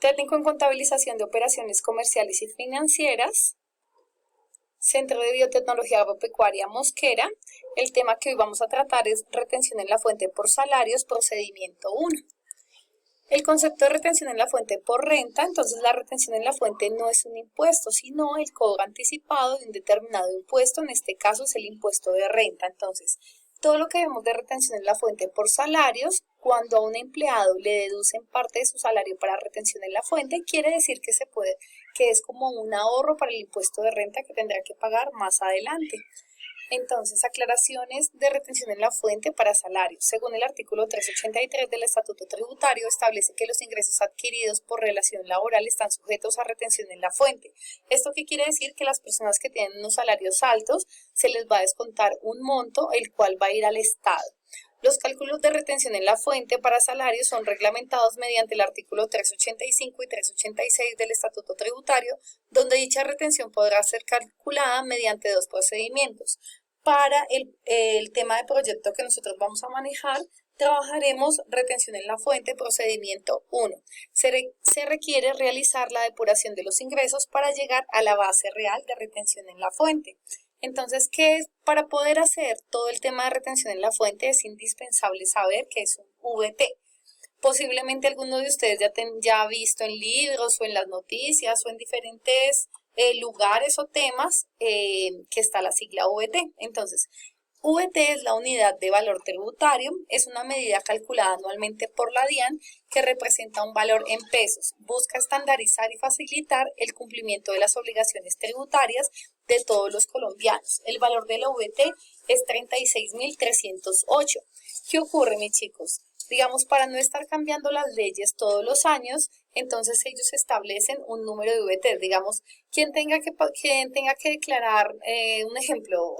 Técnico en Contabilización de Operaciones Comerciales y Financieras, Centro de Biotecnología Agropecuaria Mosquera. El tema que hoy vamos a tratar es retención en la fuente por salarios, procedimiento 1. El concepto de retención en la fuente por renta, entonces la retención en la fuente no es un impuesto, sino el cobro anticipado de un determinado impuesto, en este caso es el impuesto de renta. Entonces, todo lo que vemos de retención en la fuente por salarios, cuando a un empleado le deducen parte de su salario para retención en la fuente, quiere decir que es como un ahorro para el impuesto de renta que tendrá que pagar más adelante. Entonces, aclaraciones de retención en la fuente para salarios. Según el artículo 383 del Estatuto Tributario, establece que los ingresos adquiridos por relación laboral están sujetos a retención en la fuente. ¿Esto qué quiere decir? Que las personas que tienen unos salarios altos se les va a descontar un monto, el cual va a ir al Estado. Los cálculos de retención en la fuente para salarios son reglamentados mediante el artículo 385 y 386 del Estatuto Tributario, donde dicha retención podrá ser calculada mediante dos procedimientos. Para el tema de proyecto que nosotros vamos a manejar, trabajaremos retención en la fuente, procedimiento 1. Se requiere realizar la depuración de los ingresos para llegar a la base real de retención en la fuente. Entonces, ¿qué es? Para poder hacer todo el tema de retención en la fuente es indispensable saber qué es un VT. Posiblemente alguno de ustedes ya ha visto en libros o en las noticias o en diferentes lugares o temas que está la sigla VT. Entonces, VT es la unidad de valor tributario, es una medida calculada anualmente por la DIAN que representa un valor en pesos. Busca estandarizar y facilitar el cumplimiento de las obligaciones tributarias de todos los colombianos. El valor de la VT es 36.308. ¿Qué ocurre, mis chicos? Digamos, para no estar cambiando las leyes todos los años, entonces ellos establecen un número de VT. Digamos, quien tenga que declarar, un ejemplo,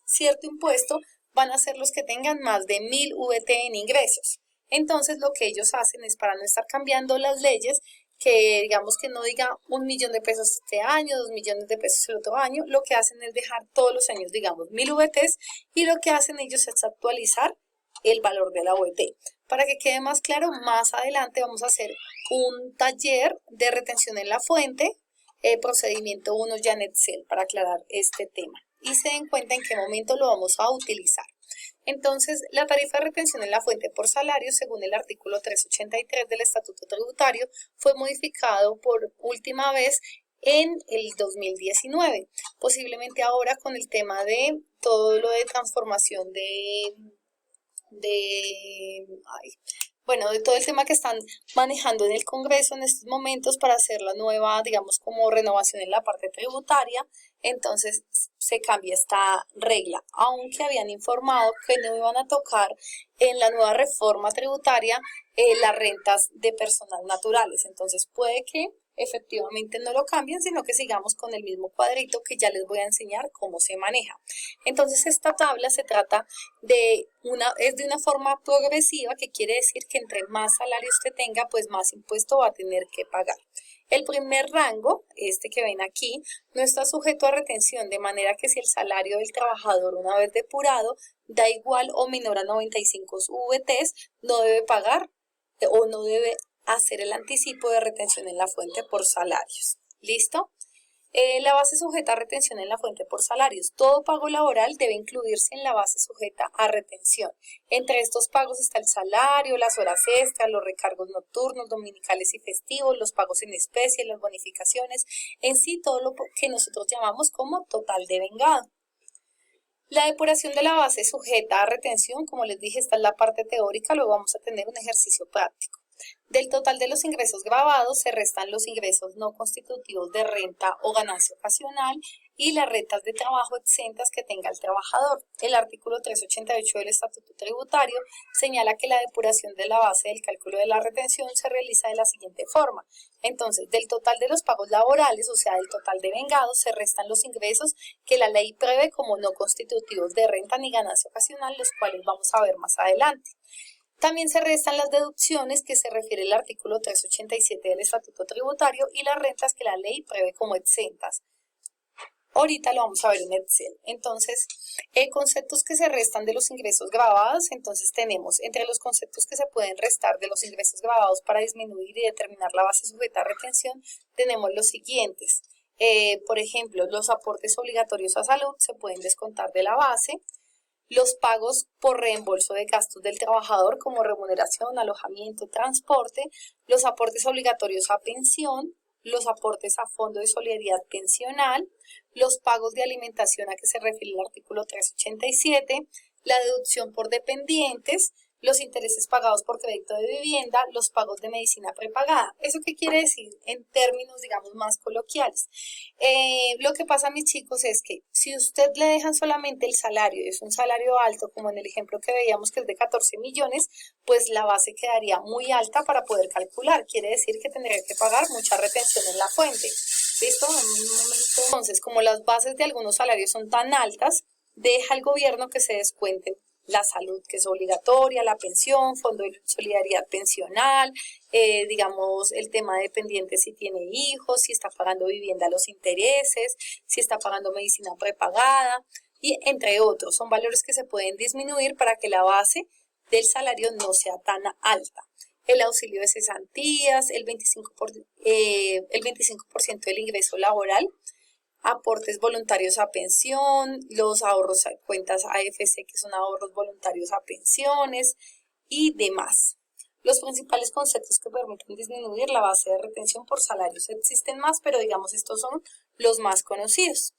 cierto impuesto, van a ser los que tengan más de 1.000 VT en ingresos. Entonces, lo que ellos hacen es, para no estar cambiando las leyes, que digamos que no diga 1.000.000 de pesos este año, 2.000.000 de pesos el otro año, lo que hacen es dejar todos los años, digamos, 1.000 VTs, y lo que hacen ellos es actualizar el valor de la VT. Para que quede más claro, más adelante vamos a hacer un taller de retención en la fuente, procedimiento 1 ya en Excel, para aclarar este tema. Y se den cuenta en qué momento lo vamos a utilizar. Entonces, la tarifa de retención en la fuente por salario, según el artículo 383 del Estatuto Tributario, fue modificado por última vez en el 2019. Posiblemente ahora con el tema de todo lo de transformación de todo el tema que están manejando en el Congreso en estos momentos para hacer la nueva, digamos, como renovación en la parte tributaria, entonces se cambia esta regla, aunque habían informado que no iban a tocar en la nueva reforma tributaria las rentas de personas naturales. Entonces puede que efectivamente no lo cambien, sino que sigamos con el mismo cuadrito que ya les voy a enseñar cómo se maneja. Entonces esta tabla se trata es de una forma progresiva, que quiere decir que entre más salario usted tenga, pues más impuesto va a tener que pagar. El primer rango, este que ven aquí, no está sujeto a retención, de manera que si el salario del trabajador, una vez depurado, da igual o menor a 95 VTs, no debe pagar o no debe hacer el anticipo de retención en la fuente por salarios. ¿Listo? La base sujeta a retención en la fuente por salarios. Todo pago laboral debe incluirse en la base sujeta a retención. Entre estos pagos está el salario, las horas extras, los recargos nocturnos, dominicales y festivos, los pagos en especie, las bonificaciones, en sí todo lo que nosotros llamamos como total devengado. La depuración de la base sujeta a retención, como les dije, esta es la parte teórica, luego vamos a tener un ejercicio práctico. Del total de los ingresos grabados se restan los ingresos no constitutivos de renta o ganancia ocasional y las rentas de trabajo exentas que tenga el trabajador. El artículo 388 del Estatuto Tributario señala que la depuración de la base del cálculo de la retención se realiza de la siguiente forma. Entonces, del total de los pagos laborales, o sea, del total de vengados, se restan los ingresos que la ley prevé como no constitutivos de renta ni ganancia ocasional, los cuales vamos a ver más adelante. También se restan las deducciones que se refiere el artículo 387 del Estatuto Tributario y las rentas que la ley prevé como exentas. Ahorita lo vamos a ver en Excel. Entonces, conceptos que se restan de los ingresos grabados. Entonces, tenemos entre los conceptos que se pueden restar de los ingresos grabados para disminuir y determinar la base sujeta a retención, tenemos los siguientes. Por ejemplo, los aportes obligatorios a salud se pueden descontar de la base. Los pagos por reembolso de gastos del trabajador como remuneración, alojamiento, transporte, los aportes obligatorios a pensión, los aportes a fondo de solidaridad pensional, los pagos de alimentación a que se refiere el artículo 387, la deducción por dependientes, los intereses pagados por crédito de vivienda, los pagos de medicina prepagada. ¿Eso qué quiere decir en términos, digamos, más coloquiales? Lo que pasa, mis chicos, es que si usted le dejan solamente el salario, y es un salario alto, como en el ejemplo que veíamos que es de 14 millones, pues la base quedaría muy alta para poder calcular. Quiere decir que tendría que pagar mucha retención en la fuente. ¿Listo? En un momento. Entonces, como las bases de algunos salarios son tan altas, deja al gobierno que se descuenten la salud, que es obligatoria, la pensión, fondo de solidaridad pensional, digamos, el tema de dependientes si tiene hijos, si está pagando vivienda, los intereses, si está pagando medicina prepagada, y entre otros. Son valores que se pueden disminuir para que la base del salario no sea tan alta. El auxilio de cesantías, el 25% del ingreso laboral, aportes voluntarios a pensión, los ahorros a cuentas AFC, que son ahorros voluntarios a pensiones y demás. Los principales conceptos que permiten disminuir la base de retención por salarios existen más, pero digamos estos son los más conocidos.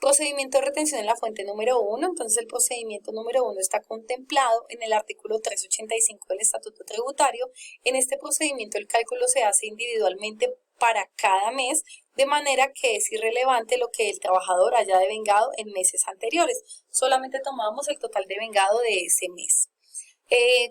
Procedimiento de retención en la fuente número 1. Entonces, el procedimiento número 1 está contemplado en el artículo 385 del Estatuto Tributario. En este procedimiento, el cálculo se hace individualmente para cada mes, de manera que es irrelevante lo que el trabajador haya devengado en meses anteriores. Solamente tomamos el total devengado de ese mes.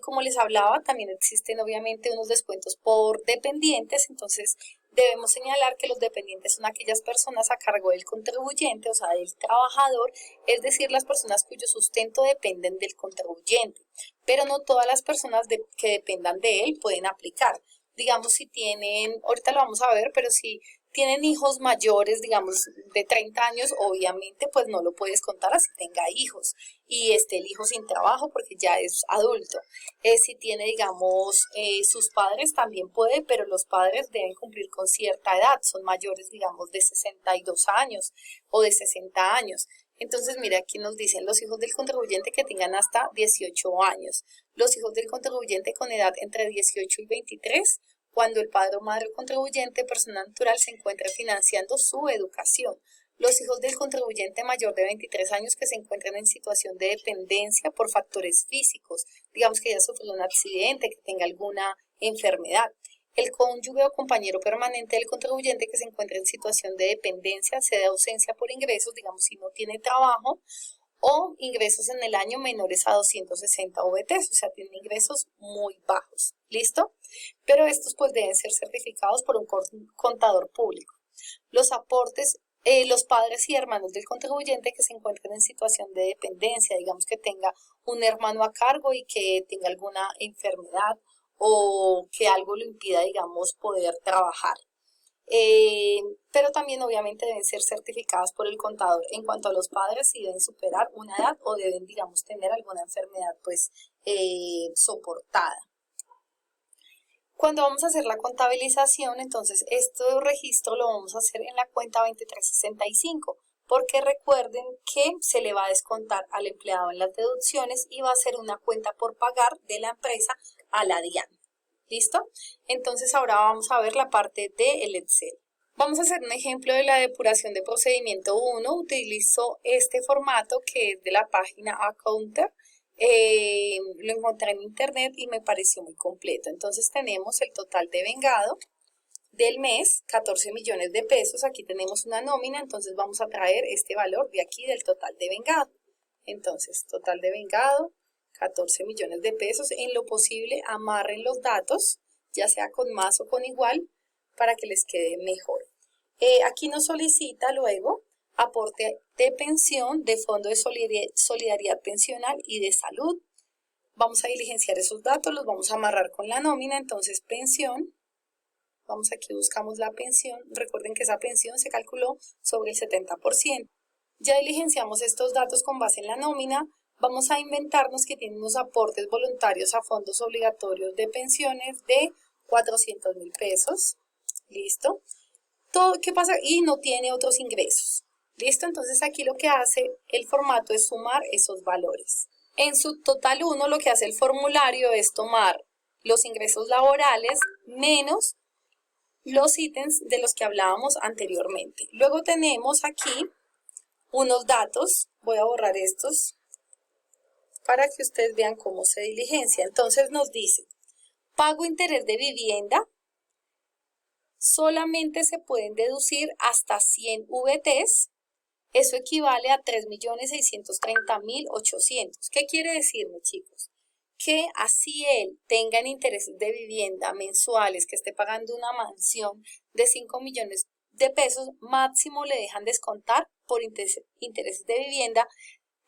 Como les hablaba, también existen obviamente unos descuentos por dependientes, entonces debemos señalar que los dependientes son aquellas personas a cargo del contribuyente, o sea, del trabajador, es decir, las personas cuyo sustento dependen del contribuyente, pero no todas las personas que dependan de él pueden aplicar. Digamos, si tienen, ahorita lo vamos a ver, pero si tienen hijos mayores, digamos, de 30 años, obviamente, pues no lo puedes contar así tenga hijos y esté el hijo sin trabajo porque ya es adulto. Si tiene, digamos, sus padres también puede, pero los padres deben cumplir con cierta edad, son mayores, digamos, de 62 años o de 60 años. Entonces, mira, aquí nos dicen los hijos del contribuyente que tengan hasta 18 años, los hijos del contribuyente con edad entre 18 y 23, cuando el padre o madre contribuyente, persona natural, se encuentre financiando su educación. Los hijos del contribuyente mayor de 23 años que se encuentren en situación de dependencia por factores físicos, digamos que haya sufrido un accidente, que tenga alguna enfermedad. El cónyuge o compañero permanente del contribuyente que se encuentre en situación de dependencia, sea de ausencia por ingresos, digamos si no tiene trabajo, o ingresos en el año menores a 260 VTs, o sea, tienen ingresos muy bajos. ¿Listo? Pero estos pues deben ser certificados por un contador público. Los aportes, los padres y hermanos del contribuyente que se encuentren en situación de dependencia, digamos que tenga un hermano a cargo y que tenga alguna enfermedad o que algo lo impida, digamos, poder trabajar. Pero también obviamente deben ser certificadas por el contador. En cuanto a los padres, si deben superar una edad o deben, digamos, tener alguna enfermedad pues soportada. Cuando vamos a hacer la contabilización, entonces este registro lo vamos a hacer en la cuenta 2365, porque recuerden que se le va a descontar al empleado en las deducciones y va a ser una cuenta por pagar de la empresa a la DIAN. ¿Listo? Entonces ahora vamos a ver la parte del Excel. Vamos a hacer un ejemplo de la depuración de procedimiento 1. Utilizo este formato que es de la página Accounter. Lo encontré en internet y me pareció muy completo. Entonces tenemos el total de vengado del mes, 14 millones de pesos. Aquí tenemos una nómina, entonces vamos a traer este valor de aquí del total de vengado. Entonces, total de vengado, 14 millones de pesos. En lo posible, amarren los datos, ya sea con más o con igual, para que les quede mejor. Aquí nos solicita luego aporte de pensión, de fondo de solidaridad pensional y de salud. Vamos a diligenciar esos datos, los vamos a amarrar con la nómina. Entonces, pensión, vamos aquí, buscamos la pensión. Recuerden que esa pensión se calculó sobre el 70%. Ya diligenciamos estos datos con base en la nómina. Vamos a inventarnos que tiene unos aportes voluntarios a fondos obligatorios de pensiones de 400.000 pesos. ¿Listo? Todo, ¿qué pasa? Y no tiene otros ingresos. ¿Listo? Entonces aquí lo que hace el formato es sumar esos valores. En su total 1 lo que hace el formulario es tomar los ingresos laborales menos los ítems de los que hablábamos anteriormente. Luego tenemos aquí unos datos. Voy a borrar estos para que ustedes vean cómo se diligencia. Entonces nos dice, pago interés de vivienda, solamente se pueden deducir hasta 100 VTs, eso equivale a 3.630.800. ¿Qué quiere decirme, chicos? Que así él tenga en intereses de vivienda mensuales, que esté pagando una mansión de 5 millones de pesos, máximo le dejan descontar por intereses de vivienda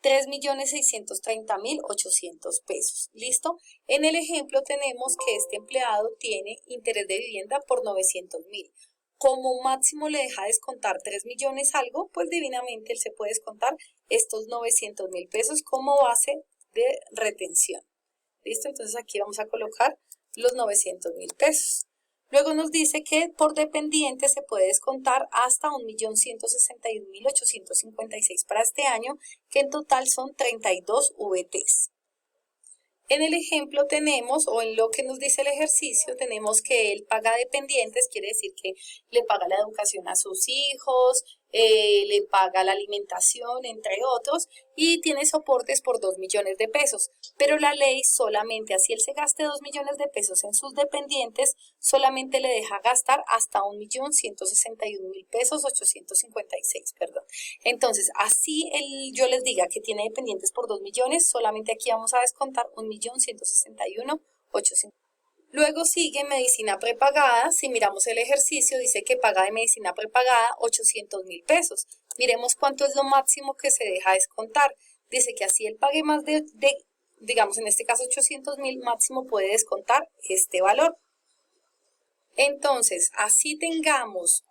3.630.800 pesos. ¿Listo? En el ejemplo tenemos que este empleado tiene interés de vivienda por 900.000. Como máximo le deja descontar 3 millones algo, pues divinamente él se puede descontar estos 900.000 pesos como base de retención. ¿Listo? Entonces aquí vamos a colocar los 900.000 pesos. Luego nos dice que por dependiente se puede descontar hasta 1.161.856 para este año, que en total son 32 VTs. En el ejemplo tenemos, o en lo que nos dice el ejercicio, tenemos que él paga dependientes, quiere decir que le paga la educación a sus hijos, le paga la alimentación, entre otros, y tiene soportes por 2 millones de pesos. Pero la ley solamente, así él se gaste 2 millones de pesos en sus dependientes, solamente le deja gastar hasta 1.161.000 pesos, 856, perdón. Entonces, así yo les diga que tiene dependientes por 2 millones, solamente aquí vamos a descontar 1.161.800. Luego sigue medicina prepagada. Si miramos el ejercicio, dice que paga de medicina prepagada 800.000 pesos. Miremos cuánto es lo máximo que se deja descontar. Dice que así él pague más digamos en este caso 800.000, máximo puede descontar este valor. Entonces, así tengamos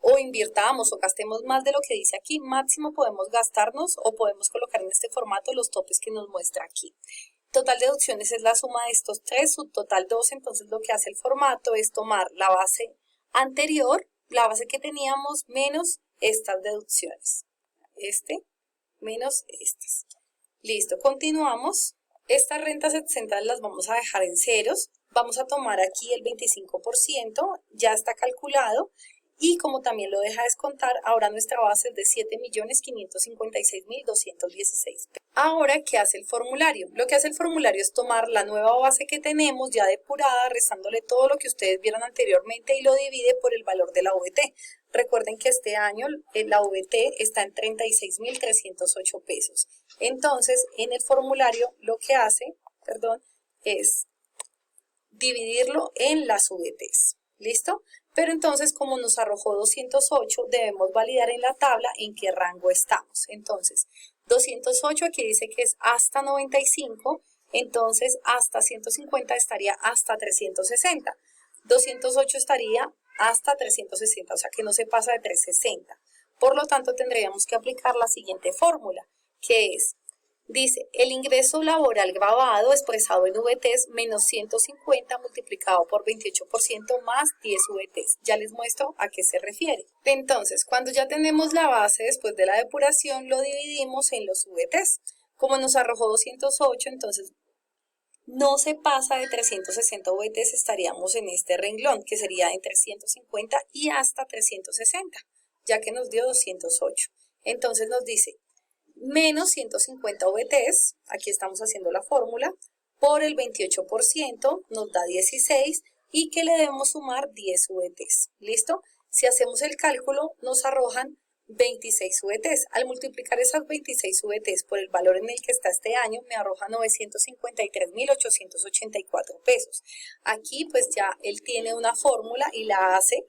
o invirtamos o gastemos más de lo que dice aquí, máximo podemos gastarnos o podemos colocar en este formato los topes que nos muestra aquí. Total deducciones es la suma de estos tres, subtotal 12, entonces lo que hace el formato es tomar la base anterior, la base que teníamos, menos estas deducciones. Menos estas. Listo, continuamos. Estas rentas exentas las vamos a dejar en ceros. Vamos a tomar aquí el 25%, ya está calculado. Y como también lo deja descontar, ahora nuestra base es de 7.556.216. Ahora, ¿qué hace el formulario? Lo que hace el formulario es tomar la nueva base que tenemos ya depurada, restándole todo lo que ustedes vieron anteriormente y lo divide por el valor de la VT. Recuerden que este año la VT está en 36.308 pesos. Entonces, en el formulario lo que hace, es dividirlo en las VTs. ¿Listo? Pero entonces, como nos arrojó 208, debemos validar en la tabla en qué rango estamos. Entonces, 208 aquí dice que es hasta 95, entonces hasta 150 estaría hasta 360. 208 estaría hasta 360, o sea que no se pasa de 360. Por lo tanto, tendríamos que aplicar la siguiente fórmula, que es, dice, el ingreso laboral grabado expresado en VTs menos 150 multiplicado por 28% más 10 VTs. Ya les muestro a qué se refiere. Entonces, cuando ya tenemos la base después de la depuración, lo dividimos en los VTs. Como nos arrojó 208, entonces no se pasa de 360 VTs, estaríamos en este renglón, que sería entre 150 y hasta 360, ya que nos dio 208. Entonces nos dice, menos 150 VTs, aquí estamos haciendo la fórmula, por el 28% nos da 16 y que le debemos sumar 10 VTs. ¿Listo? Si hacemos el cálculo, nos arrojan 26 VTs. Al multiplicar esas 26 VTs por el valor en el que está este año, me arroja 953.884 pesos. Aquí pues ya él tiene una fórmula y la hace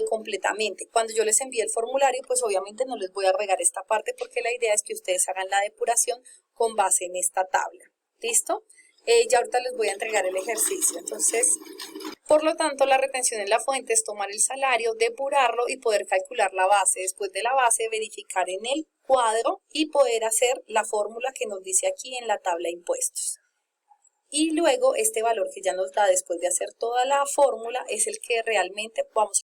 completamente. Cuando yo les envíe el formulario, pues obviamente no les voy a agregar esta parte porque la idea es que ustedes hagan la depuración con base en esta tabla. ¿Listo? Ya ahorita les voy a entregar el ejercicio. Entonces, Por lo tanto, la retención en la fuente es tomar el salario, depurarlo y poder calcular la base. Después de la base, verificar en el cuadro y poder hacer la fórmula que nos dice aquí en la tabla de impuestos. Y luego este valor que ya nos da después de hacer toda la fórmula es el que realmente vamos